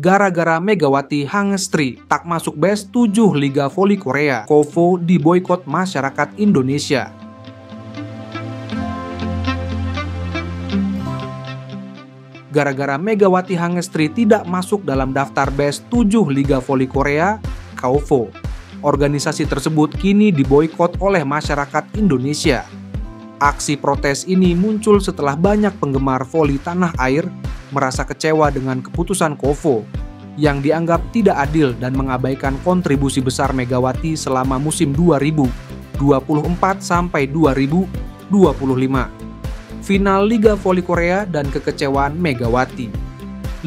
Gara-gara Megawati Hangestri tak masuk batch 7 Liga Voli Korea, KOVO diboikot masyarakat Indonesia. Gara-gara Megawati Hangestri tidak masuk dalam daftar batch 7 Liga Voli Korea, KOVO, organisasi tersebut kini diboikot oleh masyarakat Indonesia. Aksi protes ini muncul setelah banyak penggemar voli tanah air merasa kecewa dengan keputusan KOVO yang dianggap tidak adil dan mengabaikan kontribusi besar Megawati selama musim 2024 sampai 2025. Final Liga Voli Korea dan kekecewaan Megawati.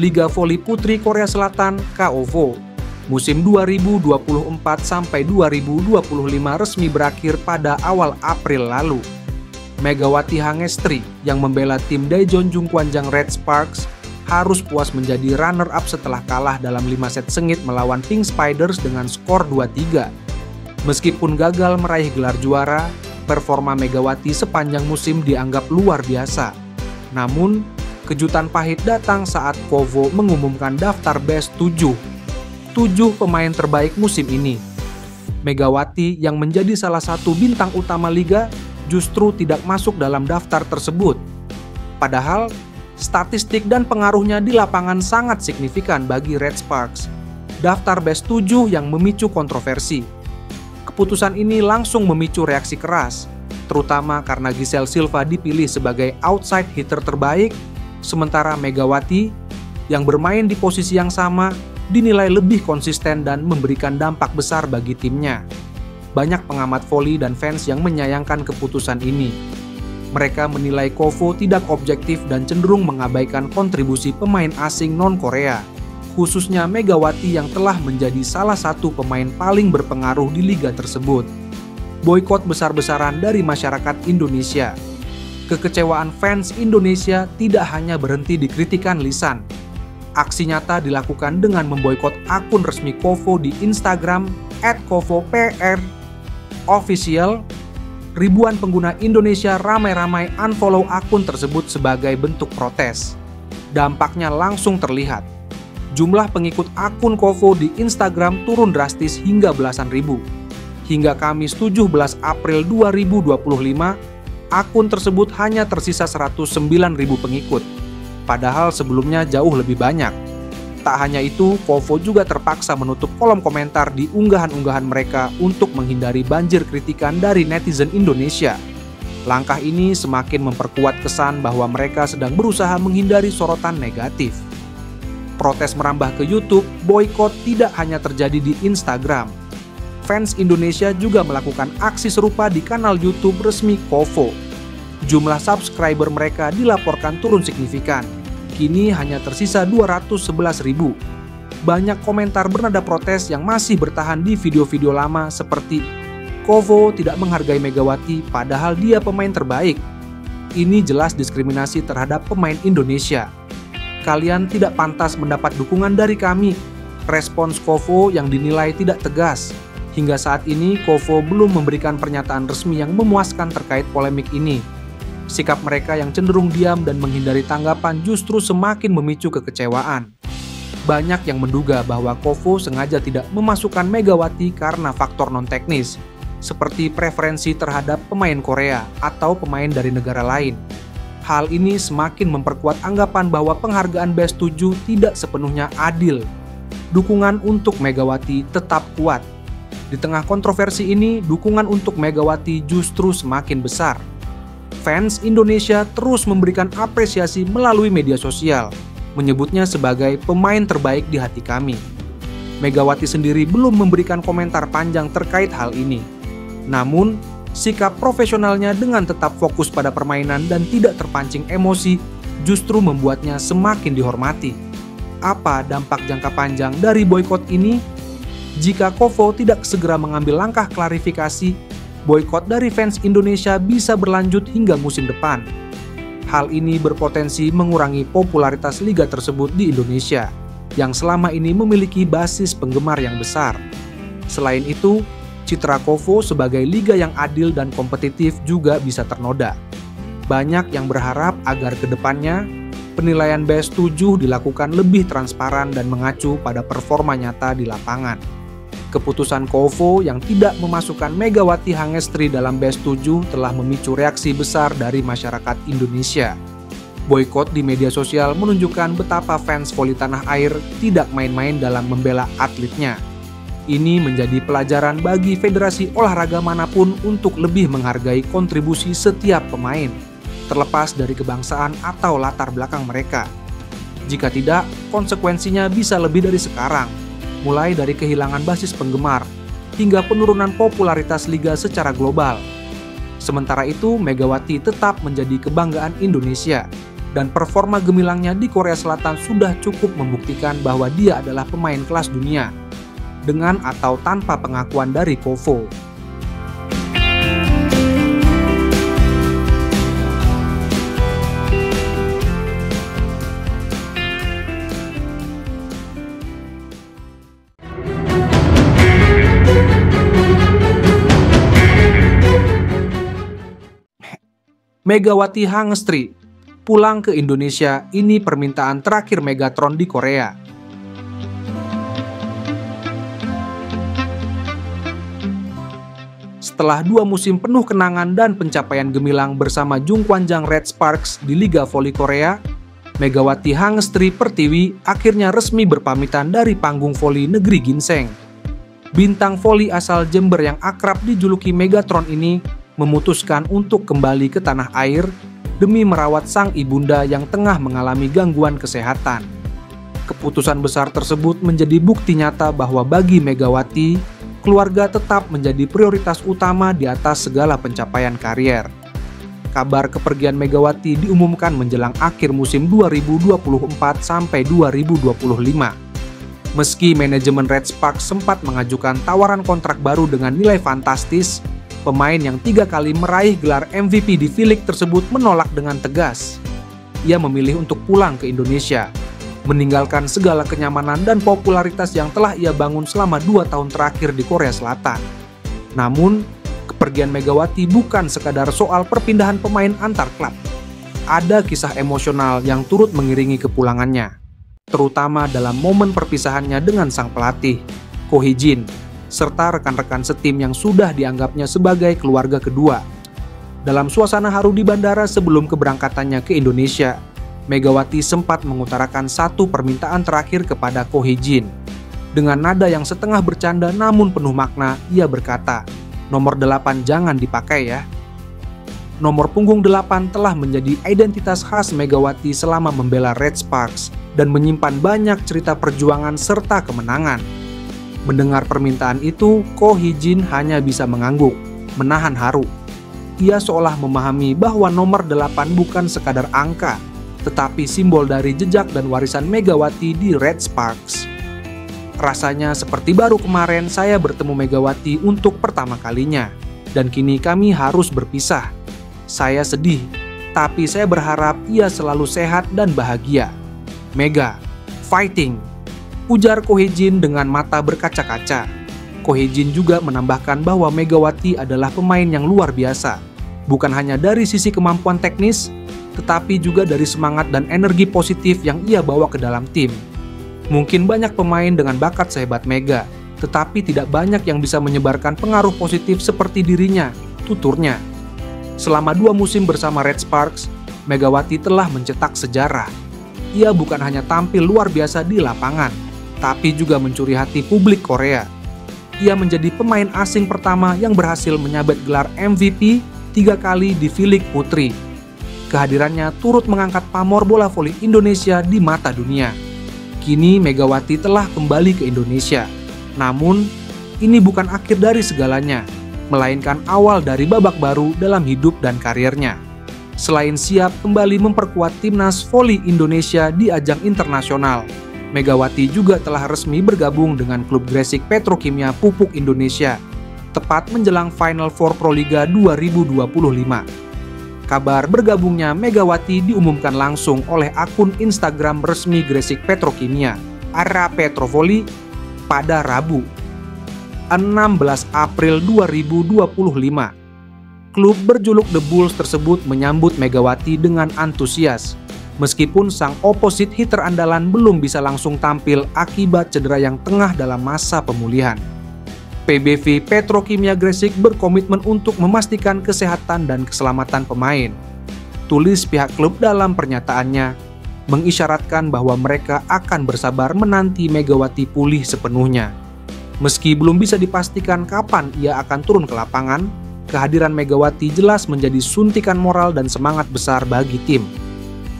Liga Voli Putri Korea Selatan KOVO musim 2024 sampai 2025 resmi berakhir pada awal April lalu. Megawati Hangestri yang membela tim Daejeon Jungkwanjang Red Sparks harus puas menjadi runner-up setelah kalah dalam 5 set sengit melawan Pink Spiders dengan skor 2-3. Meskipun gagal meraih gelar juara, performa Megawati sepanjang musim dianggap luar biasa. Namun, kejutan pahit datang saat KOVO mengumumkan daftar batch 7 pemain terbaik musim ini. Megawati yang menjadi salah satu bintang utama liga justru tidak masuk dalam daftar tersebut. Padahal, statistik dan pengaruhnya di lapangan sangat signifikan bagi Red Sparks. Daftar batch 7 yang memicu kontroversi. Keputusan ini langsung memicu reaksi keras, terutama karena Giselle Silva dipilih sebagai outside hitter terbaik, sementara Megawati yang bermain di posisi yang sama dinilai lebih konsisten dan memberikan dampak besar bagi timnya. Banyak pengamat voli dan fans yang menyayangkan keputusan ini. Mereka menilai KOVO tidak objektif dan cenderung mengabaikan kontribusi pemain asing non-Korea, khususnya Megawati yang telah menjadi salah satu pemain paling berpengaruh di liga tersebut. Boikot besar-besaran dari masyarakat Indonesia. Kekecewaan fans Indonesia tidak hanya berhenti di kritikan lisan. Aksi nyata dilakukan dengan memboikot akun resmi KOVO di Instagram @KOVOPR Official. Ribuan pengguna Indonesia ramai-ramai unfollow akun tersebut sebagai bentuk protes. Dampaknya langsung terlihat. Jumlah pengikut akun KOVO di Instagram turun drastis hingga belasan ribu. Hingga Kamis 17 April 2025, akun tersebut hanya tersisa 109.000 pengikut. Padahal sebelumnya jauh lebih banyak. Tak hanya itu, KOVO juga terpaksa menutup kolom komentar di unggahan-unggahan mereka untuk menghindari banjir kritikan dari netizen Indonesia. Langkah ini semakin memperkuat kesan bahwa mereka sedang berusaha menghindari sorotan negatif. Protes merambah ke YouTube, boykot tidak hanya terjadi di Instagram. Fans Indonesia juga melakukan aksi serupa di kanal YouTube resmi KOVO. Jumlah subscriber mereka dilaporkan turun signifikan. Kini hanya tersisa 211.000. Banyak komentar bernada protes yang masih bertahan di video-video lama seperti KOVO tidak menghargai Megawati padahal dia pemain terbaik. Ini jelas diskriminasi terhadap pemain Indonesia. Kalian tidak pantas mendapat dukungan dari kami. Respons KOVO yang dinilai tidak tegas. Hingga saat ini KOVO belum memberikan pernyataan resmi yang memuaskan terkait polemik ini. Sikap mereka yang cenderung diam dan menghindari tanggapan justru semakin memicu kekecewaan. Banyak yang menduga bahwa KOVO sengaja tidak memasukkan Megawati karena faktor non-teknis, seperti preferensi terhadap pemain Korea atau pemain dari negara lain. Hal ini semakin memperkuat anggapan bahwa penghargaan batch 7 tidak sepenuhnya adil. Dukungan untuk Megawati tetap kuat. Di tengah kontroversi ini, dukungan untuk Megawati justru semakin besar. Fans Indonesia terus memberikan apresiasi melalui media sosial, menyebutnya sebagai pemain terbaik di hati kami. Megawati sendiri belum memberikan komentar panjang terkait hal ini. Namun, sikap profesionalnya dengan tetap fokus pada permainan dan tidak terpancing emosi justru membuatnya semakin dihormati. Apa dampak jangka panjang dari boikot ini? Jika KOVO tidak segera mengambil langkah klarifikasi, boikot dari fans Indonesia bisa berlanjut hingga musim depan. Hal ini berpotensi mengurangi popularitas liga tersebut di Indonesia, yang selama ini memiliki basis penggemar yang besar. Selain itu, citra KOVO sebagai liga yang adil dan kompetitif juga bisa ternoda. Banyak yang berharap agar ke depannya penilaian Best 7 dilakukan lebih transparan dan mengacu pada performa nyata di lapangan. Keputusan Kovo yang tidak memasukkan Megawati Hangestri dalam Best 7 telah memicu reaksi besar dari masyarakat Indonesia. Boykot di media sosial menunjukkan betapa fans voli tanah air tidak main-main dalam membela atletnya. Ini menjadi pelajaran bagi federasi olahraga manapun untuk lebih menghargai kontribusi setiap pemain, terlepas dari kebangsaan atau latar belakang mereka. Jika tidak, konsekuensinya bisa lebih dari sekarang, mulai dari kehilangan basis penggemar, hingga penurunan popularitas liga secara global. Sementara itu, Megawati tetap menjadi kebanggaan Indonesia, dan performa gemilangnya di Korea Selatan sudah cukup membuktikan bahwa dia adalah pemain kelas dunia, dengan atau tanpa pengakuan dari Kovo. Megawati Hangestri pulang ke Indonesia, ini permintaan terakhir Megatron di Korea. Setelah 2 musim penuh kenangan dan pencapaian gemilang bersama Jungkwanjang Red Sparks di Liga Voli Korea, Megawati Hangestri Pertiwi akhirnya resmi berpamitan dari panggung voli negeri ginseng. Bintang voli asal Jember yang akrab dijuluki Megatron ini memutuskan untuk kembali ke tanah air demi merawat sang ibunda yang tengah mengalami gangguan kesehatan. Keputusan besar tersebut menjadi bukti nyata bahwa bagi Megawati, keluarga tetap menjadi prioritas utama di atas segala pencapaian karier. Kabar kepergian Megawati diumumkan menjelang akhir musim 2024 sampai 2025. Meski manajemen Red Sparks sempat mengajukan tawaran kontrak baru dengan nilai fantastis, pemain yang 3 kali meraih gelar MVP di V-League tersebut menolak dengan tegas. Ia memilih untuk pulang ke Indonesia, meninggalkan segala kenyamanan dan popularitas yang telah ia bangun selama 2 tahun terakhir di Korea Selatan. Namun, kepergian Megawati bukan sekadar soal perpindahan pemain antar klub. Ada kisah emosional yang turut mengiringi kepulangannya, terutama dalam momen perpisahannya dengan sang pelatih, Ko Hee-jin, serta rekan-rekan setim yang sudah dianggapnya sebagai keluarga kedua. Dalam suasana haru di bandara sebelum keberangkatannya ke Indonesia, Megawati sempat mengutarakan satu permintaan terakhir kepada Ko Hee-jin. Dengan nada yang setengah bercanda namun penuh makna, ia berkata, "Nomor 8 jangan dipakai ya." Nomor punggung 8 telah menjadi identitas khas Megawati selama membela Red Sparks dan menyimpan banyak cerita perjuangan serta kemenangan. Mendengar permintaan itu, Ko Hee-jin hanya bisa mengangguk, menahan haru. Ia seolah memahami bahwa nomor 8 bukan sekadar angka, tetapi simbol dari jejak dan warisan Megawati di Red Sparks. Rasanya seperti baru kemarin saya bertemu Megawati untuk pertama kalinya, dan kini kami harus berpisah. Saya sedih, tapi saya berharap ia selalu sehat dan bahagia. Mega, fighting! Ujar Ko Hee-jin dengan mata berkaca-kaca. Ko Hee-jin juga menambahkan bahwa Megawati adalah pemain yang luar biasa, bukan hanya dari sisi kemampuan teknis, tetapi juga dari semangat dan energi positif yang ia bawa ke dalam tim. Mungkin banyak pemain dengan bakat sehebat Mega, tetapi tidak banyak yang bisa menyebarkan pengaruh positif seperti dirinya, tuturnya. Selama 2 musim bersama Red Sparks, Megawati telah mencetak sejarah. Ia bukan hanya tampil luar biasa di lapangan, tapi juga mencuri hati publik Korea. Ia menjadi pemain asing pertama yang berhasil menyabet gelar MVP 3 kali di V-League Putri. Kehadirannya turut mengangkat pamor bola voli Indonesia di mata dunia. Kini Megawati telah kembali ke Indonesia. Namun, ini bukan akhir dari segalanya, melainkan awal dari babak baru dalam hidup dan karirnya. Selain siap kembali memperkuat timnas voli Indonesia di ajang internasional, Megawati juga telah resmi bergabung dengan klub Gresik Petrokimia Pupuk Indonesia, tepat menjelang Final Four Proliga 2025. Kabar bergabungnya Megawati diumumkan langsung oleh akun Instagram resmi Gresik Petrokimia, Ara Petrovoli, pada Rabu, 16 April 2025. Klub berjuluk The Bulls tersebut menyambut Megawati dengan antusias. Meskipun sang opposite hitter andalan belum bisa langsung tampil akibat cedera yang tengah dalam masa pemulihan. PBV Petrokimia Gresik berkomitmen untuk memastikan kesehatan dan keselamatan pemain. Tulis pihak klub dalam pernyataannya, mengisyaratkan bahwa mereka akan bersabar menanti Megawati pulih sepenuhnya. Meski belum bisa dipastikan kapan ia akan turun ke lapangan, kehadiran Megawati jelas menjadi suntikan moral dan semangat besar bagi tim.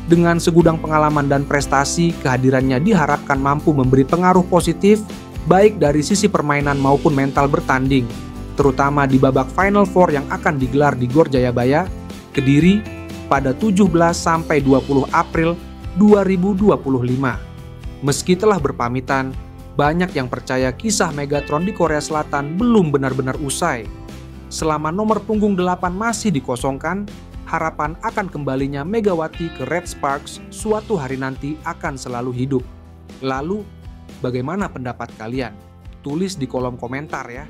Dengan segudang pengalaman dan prestasi, kehadirannya diharapkan mampu memberi pengaruh positif baik dari sisi permainan maupun mental bertanding, terutama di babak Final Four yang akan digelar di Gor Jayabaya, Kediri, pada 17-20 April 2025. Meski telah berpamitan, banyak yang percaya kisah Megatron di Korea Selatan belum benar-benar usai. Selama nomor punggung 8 masih dikosongkan, harapan akan kembalinya Megawati ke Red Sparks suatu hari nanti akan selalu hidup. Lalu, bagaimana pendapat kalian? Tulis di kolom komentar ya.